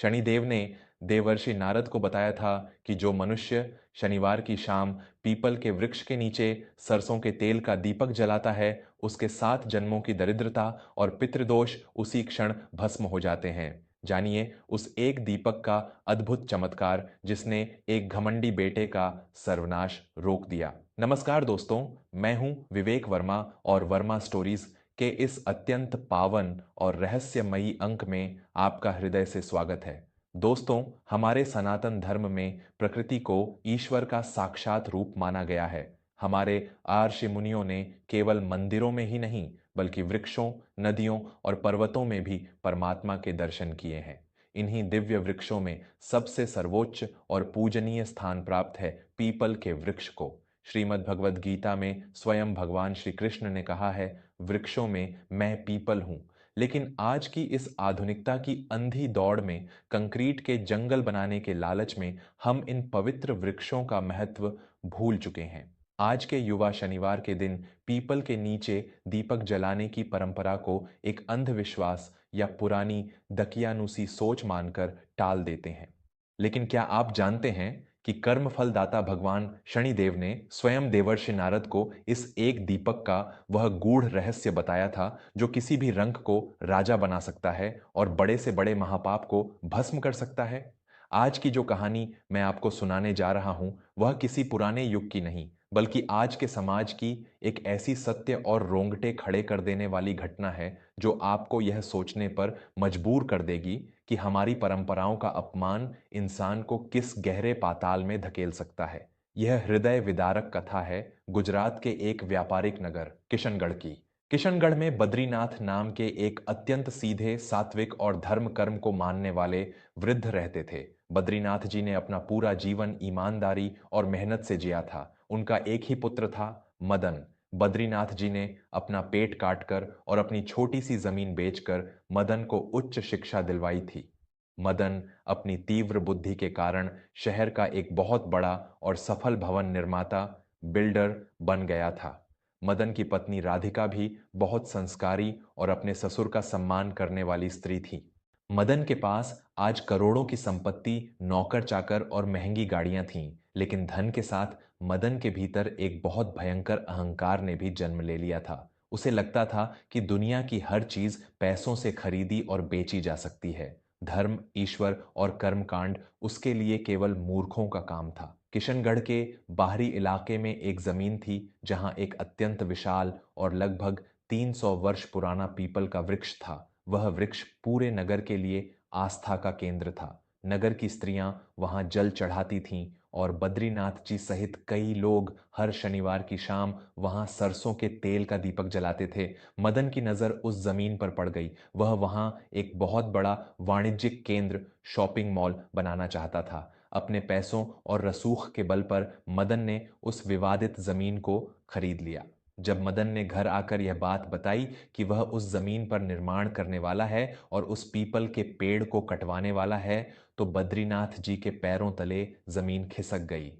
शनिदेव ने देवर्षि नारद को बताया था कि जो मनुष्य शनिवार की शाम पीपल के वृक्ष के नीचे सरसों के तेल का दीपक जलाता है, उसके 7 जन्मों की दरिद्रता और पितृदोष उसी क्षण भस्म हो जाते हैं। जानिए उस एक दीपक का अद्भुत चमत्कार जिसने एक घमंडी बेटे का सर्वनाश रोक दिया। नमस्कार दोस्तों, मैं हूं विवेक वर्मा और वर्मा स्टोरीज के इस अत्यंत पावन और रहस्यमयी अंक में आपका हृदय से स्वागत है। दोस्तों, हमारे सनातन धर्म में प्रकृति को ईश्वर का साक्षात रूप माना गया है। हमारे आर्षि मुनियों ने केवल मंदिरों में ही नहीं बल्कि वृक्षों, नदियों और पर्वतों में भी परमात्मा के दर्शन किए हैं। इन्हीं दिव्य वृक्षों में सबसे सर्वोच्च और पूजनीय स्थान प्राप्त है पीपल के वृक्ष को। श्रीमद् भगवद गीता में स्वयं भगवान श्री कृष्ण ने कहा है, वृक्षों में मैं पीपल हूं। लेकिन आज की इस आधुनिकता की अंधी दौड़ में, कंक्रीट के जंगल बनाने के लालच में हम इन पवित्र वृक्षों का महत्व भूल चुके हैं। आज के युवा शनिवार के दिन पीपल के नीचे दीपक जलाने की परंपरा को एक अंधविश्वास या पुरानी दकियानुसी सोच मानकर टाल देते हैं। लेकिन क्या आप जानते हैं कि कर्मफल दाता भगवान शनिदेव ने स्वयं देवर्षि नारद को इस एक दीपक का वह गूढ़ रहस्य बताया था जो किसी भी रंक को राजा बना सकता है और बड़े से बड़े महापाप को भस्म कर सकता है। आज की जो कहानी मैं आपको सुनाने जा रहा हूं वह किसी पुराने युग की नहीं बल्कि आज के समाज की एक ऐसी सत्य और रोंगटे खड़े कर देने वाली घटना है जो आपको यह सोचने पर मजबूर कर देगी कि हमारी परंपराओं का अपमान इंसान को किस गहरे पाताल में धकेल सकता है। यह हृदय विदारक कथा है गुजरात के एक व्यापारिक नगर किशनगढ़ की। किशनगढ़ में बद्रीनाथ नाम के एक अत्यंत सीधे, सात्विक और धर्म कर्म को मानने वाले वृद्ध रहते थे। बद्रीनाथ जी ने अपना पूरा जीवन ईमानदारी और मेहनत से जिया था। उनका एक ही पुत्र था, मदन। बद्रीनाथ जी ने अपना पेट काटकर और अपनी छोटी सी जमीन बेचकर मदन को उच्च शिक्षा दिलवाई थी। मदन अपनी तीव्र बुद्धि के कारण शहर का एक बहुत बड़ा और सफल भवन निर्माता, बिल्डर बन गया था। मदन की पत्नी राधिका भी बहुत संस्कारी और अपने ससुर का सम्मान करने वाली स्त्री थी। मदन के पास आज करोड़ों की संपत्ति, नौकर चाकर और महंगी गाड़ियां थीं, लेकिन धन के साथ मदन के भीतर एक बहुत भयंकर अहंकार ने भी जन्म ले लिया था। उसे लगता था कि दुनिया की हर चीज पैसों से खरीदी और बेची जा सकती है। धर्म, ईश्वर और कर्मकांड उसके लिए केवल मूर्खों का काम था। किशनगढ़ के बाहरी इलाके में एक जमीन थी जहां एक अत्यंत विशाल और लगभग 300 वर्ष पुराना पीपल का वृक्ष था। वह वृक्ष पूरे नगर के लिए आस्था का केंद्र था। नगर की स्त्रियां वहां जल चढ़ाती थीं और बद्रीनाथ जी सहित कई लोग हर शनिवार की शाम वहां सरसों के तेल का दीपक जलाते थे। मदन की नजर उस जमीन पर पड़ गई। वह वहां एक बहुत बड़ा वाणिज्यिक केंद्र, शॉपिंग मॉल बनाना चाहता था। अपने पैसों और रसूख के बल पर मदन ने उस विवादित जमीन को खरीद लिया। जब मदन ने घर आकर यह बात बताई कि वह उस जमीन पर निर्माण करने वाला है और उस पीपल के पेड़ को कटवाने वाला है, तो बद्रीनाथ जी के पैरों तले जमीन खिसक गई।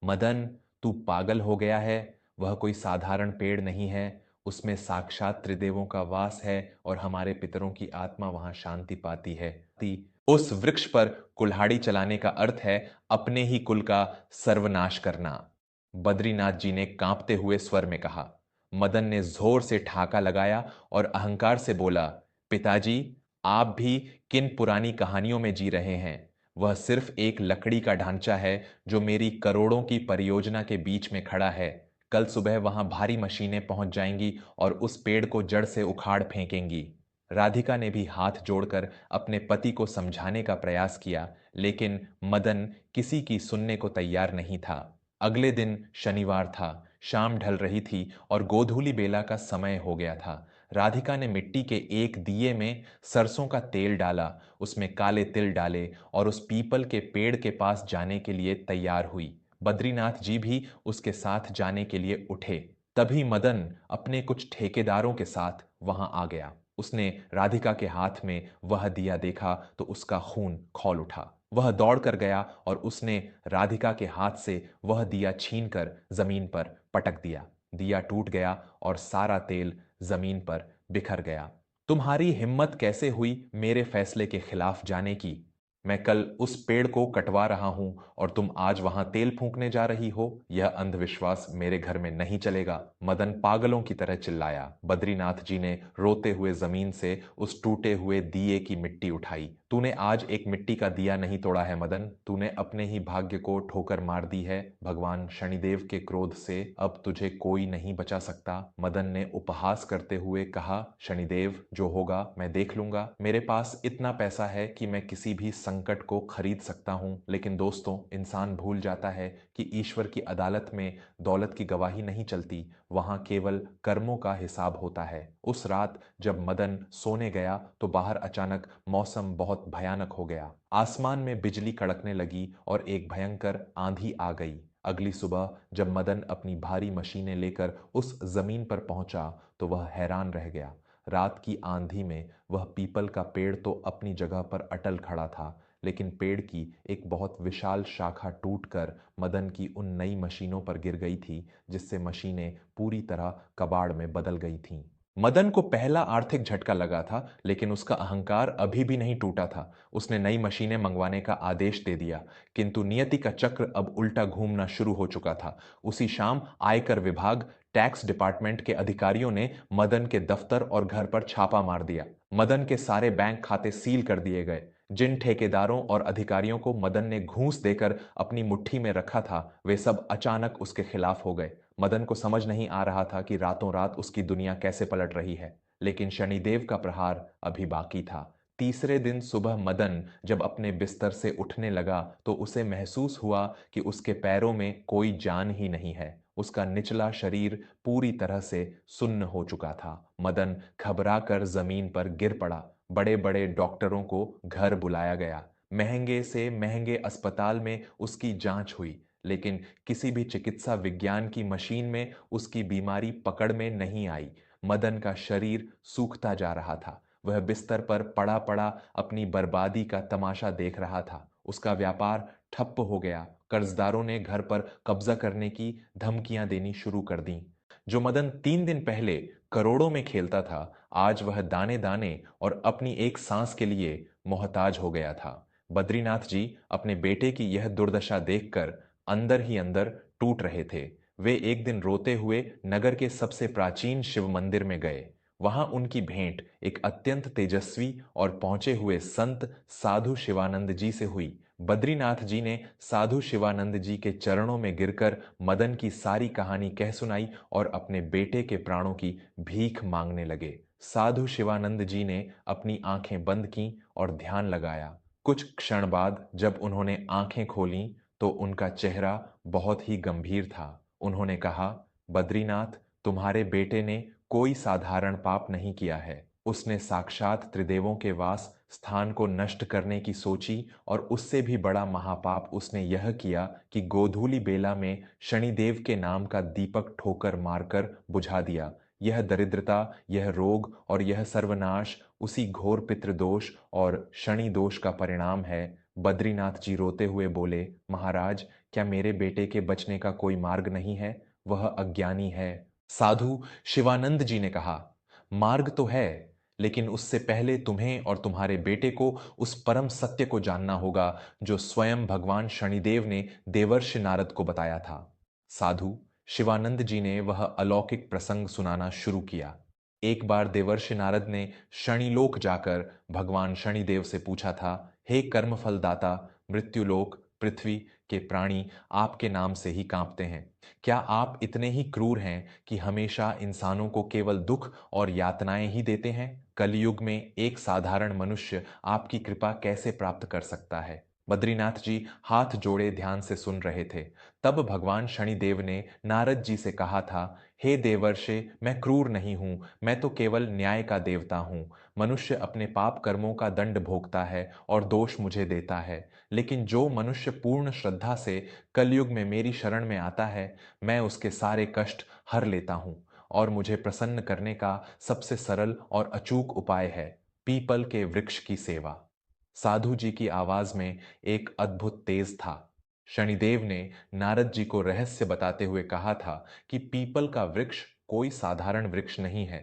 मदन, तू पागल हो गया है। वह कोई साधारण पेड़ नहीं है। उसमें साक्षात त्रिदेवों का वास है और हमारे पितरों की आत्मा वहां शांति पाती है। उस वृक्ष पर कुल्हाड़ी चलाने का अर्थ है अपने ही कुल का सर्वनाश करना। बद्रीनाथ जी ने कांपते हुए स्वर में कहा। मदन ने जोर से ठाका लगाया और अहंकार से बोला, पिताजी, आप भी किन पुरानी कहानियों में जी रहे हैं। वह सिर्फ एक लकड़ी का ढांचा है जो मेरी करोड़ों की परियोजना के बीच में खड़ा है। कल सुबह वहां भारी मशीनें पहुंच जाएंगी और उस पेड़ को जड़ से उखाड़ फेंकेंगी। राधिका ने भी हाथ जोड़कर अपने पति को समझाने का प्रयास किया, लेकिन मदन किसी की सुनने को तैयार नहीं था। अगले दिन शनिवार था। शाम ढल रही थी और गोधूली बेला का समय हो गया था। राधिका ने मिट्टी के एक दिए में सरसों का तेल डाला, उसमें काले तिल डाले और उस पीपल के पेड़ के पास जाने के लिए तैयार हुई। बद्रीनाथ जी भी उसके साथ जाने के लिए उठे। तभी मदन अपने कुछ ठेकेदारों के साथ वहां आ गया। उसने राधिका के हाथ में वह दिया देखा तो उसका खून खौल उठा। वह दौड़ कर गया और उसने राधिका के हाथ से वह दिया छीनकर जमीन पर पटक दिया। दिया टूट गया और सारा तेल जमीन पर बिखर गया। तुम्हारी हिम्मत कैसे हुई मेरे फैसले के खिलाफ जाने की? मैं कल उस पेड़ को कटवा रहा हूं और तुम आज वहां तेल फूंकने जा रही हो। यह अंधविश्वास मेरे घर में नहीं चलेगा। मदन पागलों की तरह चिल्लाया। बद्रीनाथ जी ने रोते हुए जमीन से उस टूटे हुए दिए की मिट्टी उठाई। तूने आज एक मिट्टी का दिया नहीं तोड़ा है मदन, तूने अपने ही भाग्य को ठोकर मार दी है। भगवान शनिदेव के क्रोध से अब तुझे कोई नहीं बचा सकता। मदन ने उपहास करते हुए कहा, शनिदेव, जो होगा मैं देख लूंगा। मेरे पास इतना पैसा है कि मैं किसी भी संकट को खरीद सकता हूं। लेकिन दोस्तों, इंसान भूल जाता है कि ईश्वर की अदालत में दौलत की गवाही नहीं चलती, वहां केवल कर्मों का हिसाब होता है। उस रात जब मदन सोने गया तो बाहर अचानक मौसम बहुत भयानक हो गया। आसमान में बिजली कड़कने लगी और एक भयंकर आंधी आ गई। अगली सुबह जब मदन अपनी भारी मशीनें लेकर उस जमीन पर पहुंचा तो वह हैरान रह गया। रात की आंधी में वह पीपल का पेड़ तो अपनी जगह पर अटल खड़ा था, लेकिन पेड़ की एक बहुत विशाल शाखा टूटकर मदन की उन नई मशीनों पर गिर गई थी, जिससे मशीनें पूरी तरह कबाड़ में बदल गई थीं। मदन को पहला आर्थिक झटका लगा था, लेकिन उसका अहंकार अभी भी नहीं टूटा था। उसने नई मशीनें मंगवाने का आदेश दे दिया, किंतु नियति का चक्र अब उल्टा घूमना शुरू हो चुका था। उसी शाम आयकर विभाग, टैक्स डिपार्टमेंट के अधिकारियों ने मदन के दफ्तर और घर पर छापा मार दिया। मदन के सारे बैंक खाते सील कर दिए गए। जिन ठेकेदारों और अधिकारियों को मदन ने घूस देकर अपनी मुट्ठी में रखा था, वे सब अचानक उसके खिलाफ हो गए। मदन को समझ नहीं आ रहा था कि रातों रात उसकी दुनिया कैसे पलट रही है, लेकिन शनिदेव का प्रहार अभी बाकी था। तीसरे दिन सुबह मदन जब अपने बिस्तर से उठने लगा तो उसे महसूस हुआ कि उसके पैरों में कोई जान ही नहीं है। उसका निचला शरीर पूरी तरह से सुन्न हो चुका था। मदन घबराकर जमीन पर गिर पड़ा। बड़े बड़े डॉक्टरों को घर बुलाया गया। महंगे से महंगे अस्पताल में उसकी जांच हुई, लेकिन किसी भी चिकित्सा विज्ञान की मशीन में उसकी बीमारी पकड़ में नहीं आई। मदन का शरीर सूखता जा रहा था। वह बिस्तर पर पड़ा पड़ा अपनी बर्बादी का तमाशा देख रहा था। उसका व्यापार ठप्प हो गया। कर्जदारों ने घर पर कब्जा करने की धमकियां देनी शुरू कर दी। जो मदन 3 दिन पहले करोड़ों में खेलता था, आज वह दाने दाने और अपनी एक सांस के लिए मोहताज हो गया था। बद्रीनाथ जी अपने बेटे की यह दुर्दशा देखकर अंदर ही अंदर टूट रहे थे। वे एक दिन रोते हुए नगर के सबसे प्राचीन शिव मंदिर में गए। वहां उनकी भेंट एक अत्यंत तेजस्वी और पहुंचे हुए संत साधु शिवानंद जी से हुई। बद्रीनाथ जी ने साधु शिवानंद जी के चरणों में गिरकर मदन की सारी कहानी कह सुनाई और अपने बेटे के प्राणों की भीख मांगने लगे। साधु शिवानंद जी ने अपनी आंखें बंद की और ध्यान लगाया। कुछ क्षण बाद जब उन्होंने आंखें खोलीं तो उनका चेहरा बहुत ही गंभीर था। उन्होंने कहा, बद्रीनाथ, तुम्हारे बेटे ने कोई साधारण पाप नहीं किया है। उसने साक्षात त्रिदेवों के वास स्थान को नष्ट करने की सोची और उससे भी बड़ा महापाप उसने यह किया कि गोधूली बेला में शनिदेव के नाम का दीपक ठोकर मारकर बुझा दिया। यह दरिद्रता, यह रोग और यह सर्वनाश उसी घोर पितृदोष और शनि दोष का परिणाम है। बद्रीनाथ जी रोते हुए बोले, महाराज, क्या मेरे बेटे के बचने का कोई मार्ग नहीं है? वह अज्ञानी है। साधु शिवानंद जी ने कहा, मार्ग तो है, लेकिन उससे पहले तुम्हें और तुम्हारे बेटे को उस परम सत्य को जानना होगा जो स्वयं भगवान शनिदेव ने देवर्षि नारद को बताया था। साधु शिवानंद जी ने वह अलौकिक प्रसंग सुनाना शुरू किया। एक बार देवर्षि नारद ने शनिलोक जाकर भगवान शनिदेव से पूछा था, हे कर्मफल दाता, मृत्युलोक पृथ्वी के प्राणी आपके नाम से ही कांपते हैं। क्या आप इतने ही क्रूर हैं कि हमेशा इंसानों को केवल दुख और यातनाएं ही देते हैं? कलयुग में एक साधारण मनुष्य आपकी कृपा कैसे प्राप्त कर सकता है? बद्रीनाथ जी हाथ जोड़े ध्यान से सुन रहे थे। तब भगवान शनिदेव ने नारद जी से कहा था, हे देवर्षे, मैं क्रूर नहीं हूं, मैं तो केवल न्याय का देवता हूं। मनुष्य अपने पाप कर्मों का दंड भोगता है और दोष मुझे देता है, लेकिन जो मनुष्य पूर्ण श्रद्धा से कलयुग में मेरी शरण में आता है, मैं उसके सारे कष्ट हर लेता हूं। और मुझे प्रसन्न करने का सबसे सरल और अचूक उपाय है पीपल के वृक्ष की सेवा। साधु जी की आवाज में एक अद्भुत तेज था। शनिदेव ने नारद जी को रहस्य बताते हुए कहा था कि पीपल का वृक्ष कोई साधारण वृक्ष नहीं है।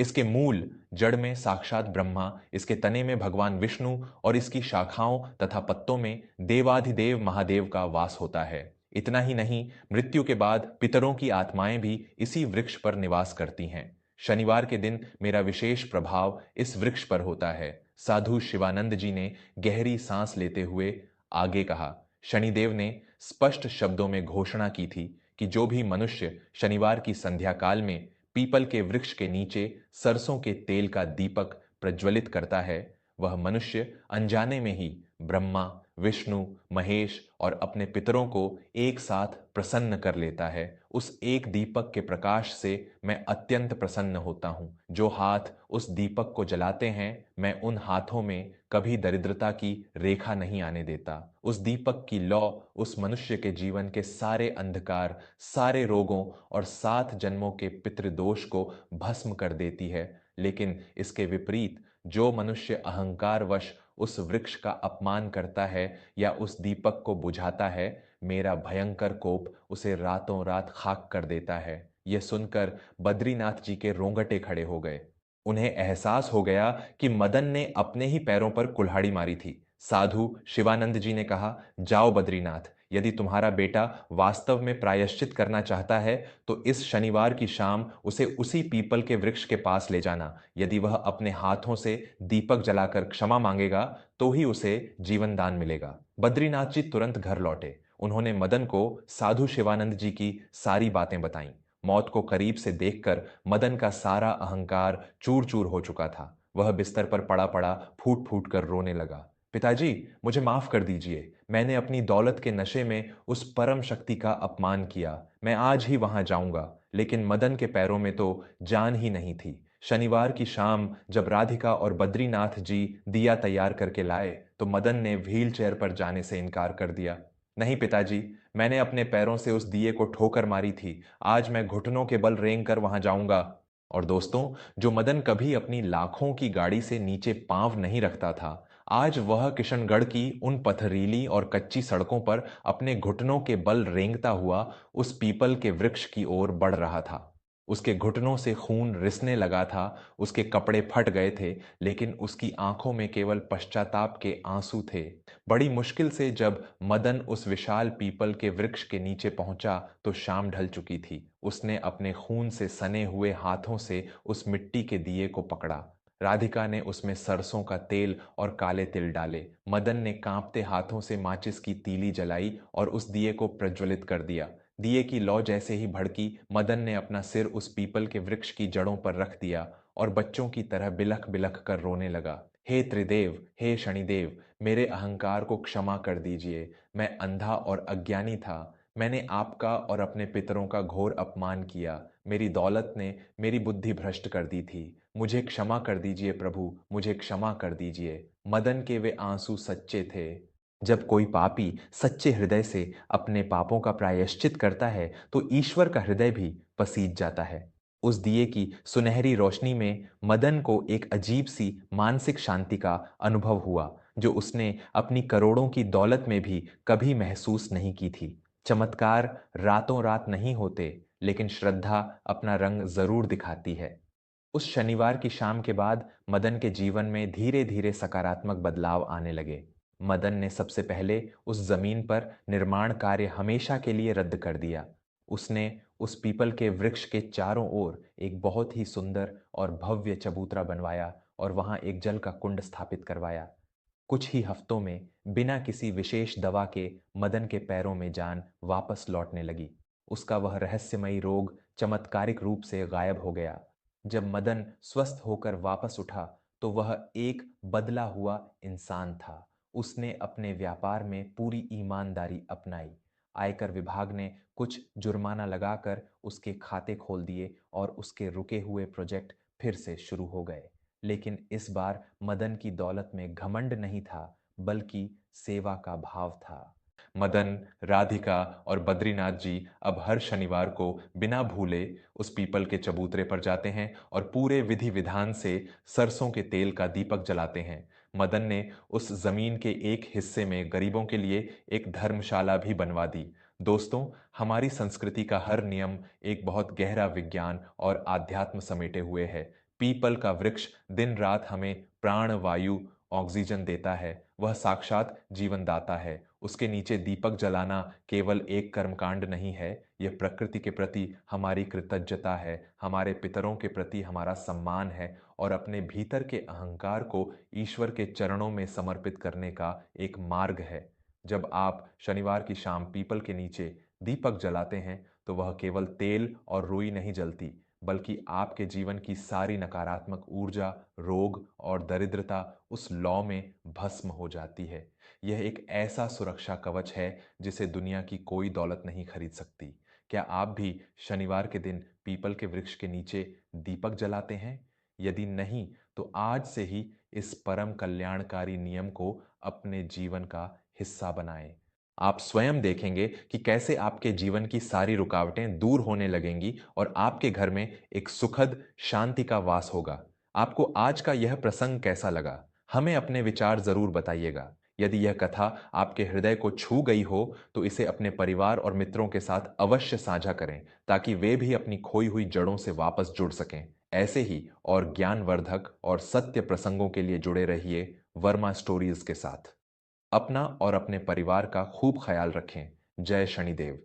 इसके मूल जड़ में साक्षात ब्रह्मा, इसके तने में भगवान विष्णु और इसकी शाखाओं तथा पत्तों में देवाधिदेव महादेव का वास होता है। इतना ही नहीं, मृत्यु के बाद पितरों की आत्माएं भी इसी वृक्ष पर निवास करती हैं। शनिवार के दिन मेरा विशेष प्रभाव इस वृक्ष पर होता है। साधु शिवानंद जी ने गहरी सांस लेते हुए आगे कहा। शनिदेव ने स्पष्ट शब्दों में घोषणा की थी कि जो भी मनुष्य शनिवार की संध्या काल में पीपल के वृक्ष के नीचे सरसों के तेल का दीपक प्रज्वलित करता है, वह मनुष्य अनजाने में ही ब्रह्मा, विष्णु, महेश और अपने पितरों को एक साथ प्रसन्न कर लेता है। उस एक दीपक के प्रकाश से मैं अत्यंत प्रसन्न होता हूं। जो हाथ उस दीपक को जलाते हैं, मैं उन हाथों में कभी दरिद्रता की रेखा नहीं आने देता। उस दीपक की लौ उस मनुष्य के जीवन के सारे अंधकार, सारे रोगों और 7 जन्मों के पितृदोष को भस्म कर देती है। लेकिन इसके विपरीत जो मनुष्य अहंकारवश उस वृक्ष का अपमान करता है या उस दीपक को बुझाता है, मेरा भयंकर कोप उसे रातों रात खाक कर देता है। यह सुनकर बद्रीनाथ जी के रोंगटे खड़े हो गए। उन्हें एहसास हो गया कि मदन ने अपने ही पैरों पर कुल्हाड़ी मारी थी। साधु शिवानंद जी ने कहा, जाओ बद्रीनाथ, यदि तुम्हारा बेटा वास्तव में प्रायश्चित करना चाहता है तो इस शनिवार की शाम उसे उसी पीपल के वृक्ष के पास ले जाना। यदि वह अपने हाथों से दीपक जलाकर क्षमा मांगेगा तो ही उसे जीवन दान मिलेगा। बद्रीनाथ जी तुरंत घर लौटे। उन्होंने मदन को साधु शिवानंद जी की सारी बातें बताईं। मौत को करीब से देखकर मदन का सारा अहंकार चूर चूर हो चुका था। वह बिस्तर पर पड़ा पड़ा फूट फूट कर रोने लगा। पिताजी, मुझे माफ कर दीजिए। मैंने अपनी दौलत के नशे में उस परम शक्ति का अपमान किया। मैं आज ही वहां जाऊंगा। लेकिन मदन के पैरों में तो जान ही नहीं थी। शनिवार की शाम जब राधिका और बद्रीनाथ जी दिया तैयार करके लाए तो मदन ने व्हील चेयर पर जाने से इनकार कर दिया। नहीं पिताजी, मैंने अपने पैरों से उस दिए को ठोकर मारी थी। आज मैं घुटनों के बल रेंग कर वहां जाऊंगा। और दोस्तों, जो मदन कभी अपनी लाखों की गाड़ी से नीचे पांव नहीं रखता था, आज वह किशनगढ़ की उन पथरीली और कच्ची सड़कों पर अपने घुटनों के बल रेंगता हुआ उस पीपल के वृक्ष की ओर बढ़ रहा था। उसके घुटनों से खून रिसने लगा था, उसके कपड़े फट गए थे, लेकिन उसकी आंखों में केवल पश्चाताप के आंसू थे। बड़ी मुश्किल से जब मदन उस विशाल पीपल के वृक्ष के नीचे पहुंचा तो शाम ढल चुकी थी। उसने अपने खून से सने हुए हाथों से उस मिट्टी के दिए को पकड़ा। राधिका ने उसमें सरसों का तेल और काले तिल डाले। मदन ने कांपते हाथों से माचिस की तीली जलाई और उस दिए को प्रज्वलित कर दिया। दिए की लौ जैसे ही भड़की, मदन ने अपना सिर उस पीपल के वृक्ष की जड़ों पर रख दिया और बच्चों की तरह बिलख बिलख कर रोने लगा। हे त्रिदेव, हे शनिदेव, मेरे अहंकार को क्षमा कर दीजिए। मैं अंधा और अज्ञानी था। मैंने आपका और अपने पितरों का घोर अपमान किया। मेरी दौलत ने मेरी बुद्धि भ्रष्ट कर दी थी। मुझे क्षमा कर दीजिए प्रभु, मुझे क्षमा कर दीजिए। मदन के वे आंसू सच्चे थे। जब कोई पापी सच्चे हृदय से अपने पापों का प्रायश्चित करता है तो ईश्वर का हृदय भी पसीज जाता है। उस दिए की सुनहरी रोशनी में मदन को एक अजीब सी मानसिक शांति का अनुभव हुआ, जो उसने अपनी करोड़ों की दौलत में भी कभी महसूस नहीं की थी। चमत्कार रातों रात नहीं होते, लेकिन श्रद्धा अपना रंग जरूर दिखाती है। उस शनिवार की शाम के बाद मदन के जीवन में धीरे धीरे सकारात्मक बदलाव आने लगे। मदन ने सबसे पहले उस जमीन पर निर्माण कार्य हमेशा के लिए रद्द कर दिया। उसने उस पीपल के वृक्ष के चारों ओर एक बहुत ही सुंदर और भव्य चबूतरा बनवाया और वहां एक जल का कुंड स्थापित करवाया। कुछ ही हफ्तों में बिना किसी विशेष दवा के मदन के पैरों में जान वापस लौटने लगी। उसका वह रहस्यमयी रोग चमत्कारिक रूप से गायब हो गया। जब मदन स्वस्थ होकर वापस उठा तो वह एक बदला हुआ इंसान था। उसने अपने व्यापार में पूरी ईमानदारी अपनाई। आयकर विभाग ने कुछ जुर्माना लगाकर उसके खाते खोल दिए और उसके रुके हुए प्रोजेक्ट फिर से शुरू हो गए। लेकिन इस बार मदन की दौलत में घमंड नहीं था, बल्कि सेवा का भाव था। मदन, राधिका और बद्रीनाथ जी अब हर शनिवार को बिना भूले उस पीपल के चबूतरे पर जाते हैं और पूरे विधि विधान से सरसों के तेल का दीपक जलाते हैं। मदन ने उस जमीन के एक हिस्से में गरीबों के लिए एक धर्मशाला भी बनवा दी। दोस्तों, हमारी संस्कृति का हर नियम एक बहुत गहरा विज्ञान और आध्यात्म समेटे हुए है। पीपल का वृक्ष दिन रात हमें प्राण वायु ऑक्सीजन देता है। वह साक्षात जीवनदाता है। उसके नीचे दीपक जलाना केवल एक कर्मकांड नहीं है, यह प्रकृति के प्रति हमारी कृतज्ञता है, हमारे पितरों के प्रति हमारा सम्मान है और अपने भीतर के अहंकार को ईश्वर के चरणों में समर्पित करने का एक मार्ग है। जब आप शनिवार की शाम पीपल के नीचे दीपक जलाते हैं तो वह केवल तेल और रुई नहीं जलती, बल्कि आपके जीवन की सारी नकारात्मक ऊर्जा, रोग और दरिद्रता उस लौ में भस्म हो जाती है। यह एक ऐसा सुरक्षा कवच है जिसे दुनिया की कोई दौलत नहीं खरीद सकती। क्या आप भी शनिवार के दिन पीपल के वृक्ष के नीचे दीपक जलाते हैं? यदि नहीं, तो आज से ही इस परम कल्याणकारी नियम को अपने जीवन का हिस्सा बनाएं। आप स्वयं देखेंगे कि कैसे आपके जीवन की सारी रुकावटें दूर होने लगेंगी और आपके घर में एक सुखद शांति का वास होगा। आपको आज का यह प्रसंग कैसा लगा? हमें अपने विचार जरूर बताइएगा। यदि यह कथा आपके हृदय को छू गई हो तो इसे अपने परिवार और मित्रों के साथ अवश्य साझा करें, ताकि वे भी अपनी खोई हुई जड़ों से वापस जुड़ सकें। ऐसे ही और ज्ञानवर्धक और सत्य प्रसंगों के लिए जुड़े रहिए वर्मा स्टोरीज के साथ। अपना और अपने परिवार का खूब ख्याल रखें। जय शनिदेव।